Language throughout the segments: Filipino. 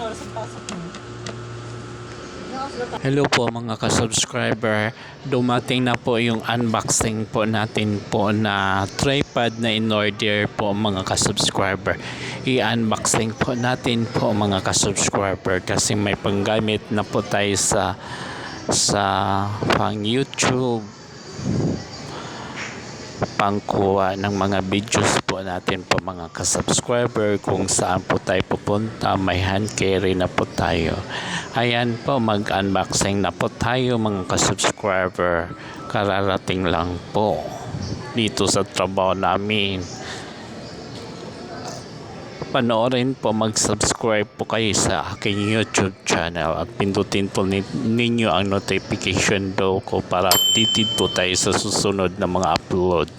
oras ang pasok mo? Hello po mga ka-subscriber. Dumating na po yung unboxing po natin po na tripod na in-order po mga ka-subscriber. I-unboxing po natin po mga ka-subscriber kasi may panggamit na po tayo sa pang YouTube, pangkuha ng mga videos po natin po mga ka-subscriber, kung saan po tayo pupunta, may hand carry na po tayo. Ayan po, mag-unboxing na po tayo mga ka-subscriber. Kararating lang po dito sa trabaho namin. Panoorin po, mag-subscribe po kayo sa aking YouTube channel at pindutin po ninyo ang notification bell ko para updated po tayo sa susunod na mga upload.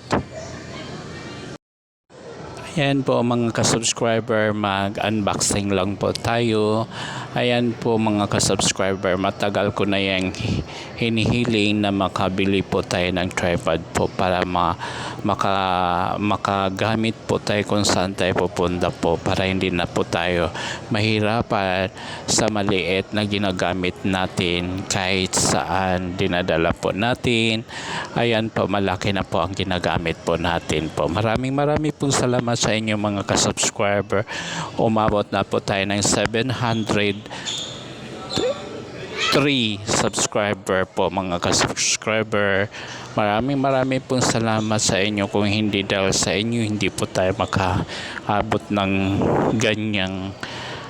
Ayan po mga ka-subscriber, mag-unboxing lang po tayo. Ayan po mga ka-subscriber, matagal ko na yung hinihiling na makabili po tayo ng tripod po para makagamit po tayo kung saan tayo pupunta po, para hindi na po tayo mahirapan sa maliit na ginagamit natin kahit saan dinadala po natin. Ayan po, malaki na po ang ginagamit po natin po. Maraming pong salamat sa inyo mga ka-subscriber. Umabot na po tayo ng 703 subscriber po mga ka-subscriber. Maraming pong salamat sa inyo. Kung hindi dahil sa inyo, hindi po tayo makaabot ng ganyang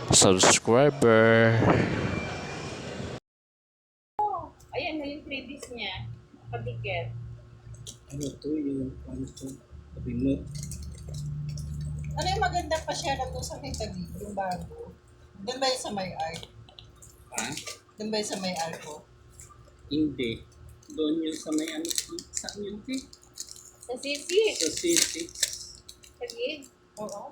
subscriber. Ayan na yung previous niya. Patiket. Ano to yung remote? Ano yung maganda pa share na to sa may tabi, yung bago? Doon ba yung sa may art? Ha? Doon ba yung sa may art ko? Hindi. Doon yung sa may ano, saan yun ti? Sa sisi. Sa city. Sige. Oo.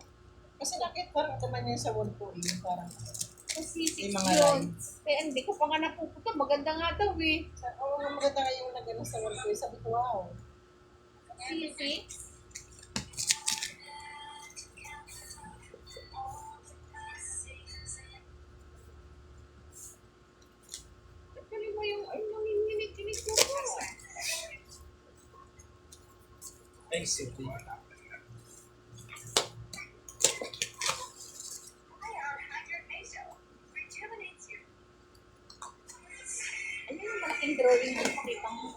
Kasi nakit parang naman yun sa wall ko, yung parang Sa sisi yung mga yun. lines. Kaya hindi ko pa nga napupunta. Maganda nga daw eh. Oo, maganda nga yung nagano sa wall ko. Sabi ko, wow. Sisi. Actually mo yung ay nanginginig-kinig ko po. Ay, city. Ano yung malaking drawing mo pakita mo?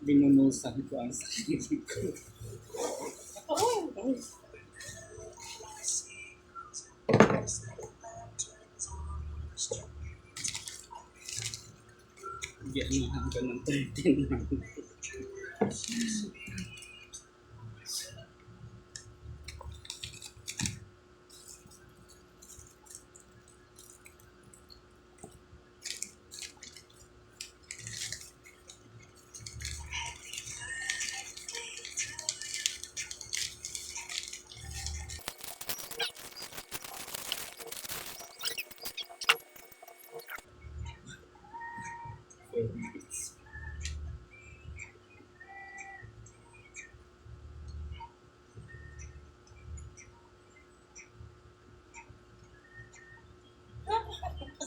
Binunusan ko ang sarili ko. Oo. Bigyan mo hanggang ng 13 lang.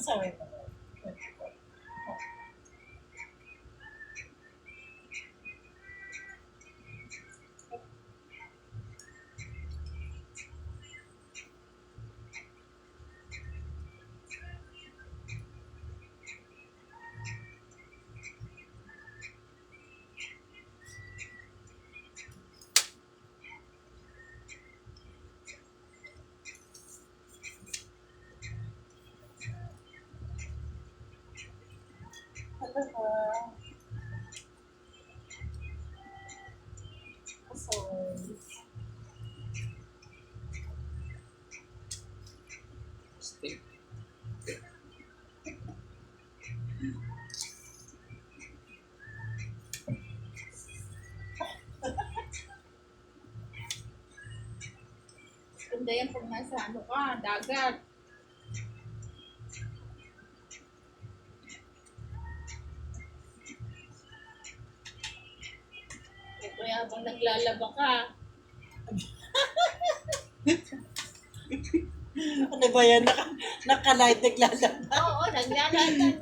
Sabi ko. Ano ba? Sorry. Stay. Ganda yan pag nasa ano ka, dagat. habang naglalaba ka. Ano ba yan? Naka-light naglalaba. Oo, naglalalive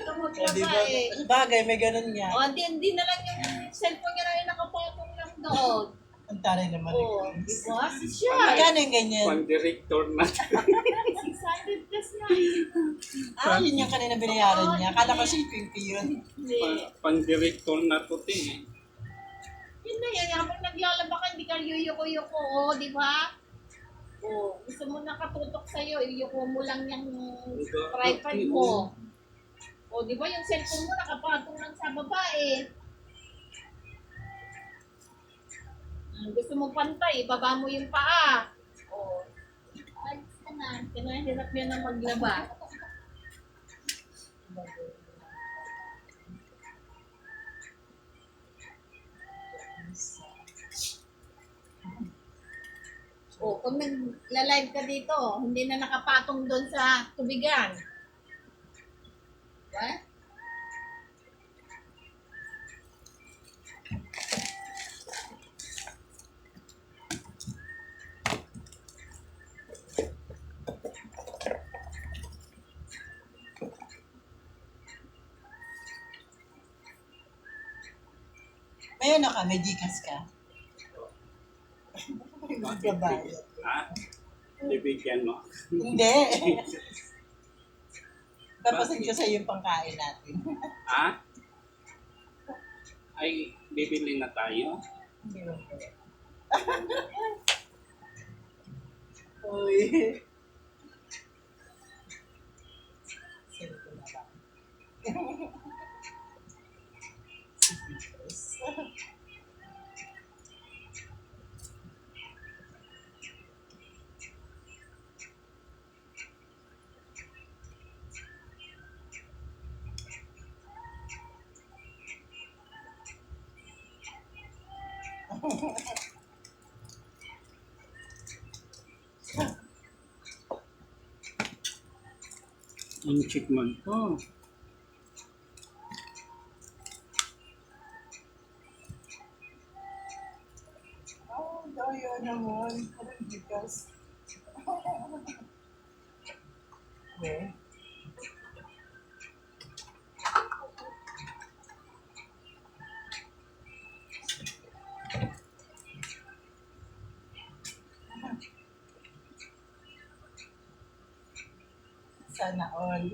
ka Di maglaba ba? eh. Bagay, may ganun nga. O, hindi na lang yung cellphone niya na yung nakapatong lang doon. Ang taray naman. Oo, di ba? Si siya. Magkano yung ganyan? Pang-director na. 600 plus na. Yun yung kanina binayaran niya. Akala ko shipping fee yun. Hindi. Pang-director na puti. Yun na yan. Habang naglalaba ka, hindi ka yuyuko-yuko. O, di ba? O, gusto mo nakatutok sa'yo, iyuko mo lang yung tripod mo. O, di ba yung cellphone mo nakapatong lang sa babae. Gusto mo pantay, ibaba mo yung paa. O, ayos ka na. Kinahirap yan na maglaba. O, kung nagla-live ka dito, hindi na nakapatong doon sa tubigan. Diba? May ano ka? May Gcash ka? Magbabayad. Ha? Bibigyan mo. Hindi. Tapasin ko sa yung pangkain natin. Ha? Ay, bibili na tayo? Hindi ba? Uy. Sino ko na lang? Ang check man to. Daya naman. Parang Gcash. Okay. Sana all.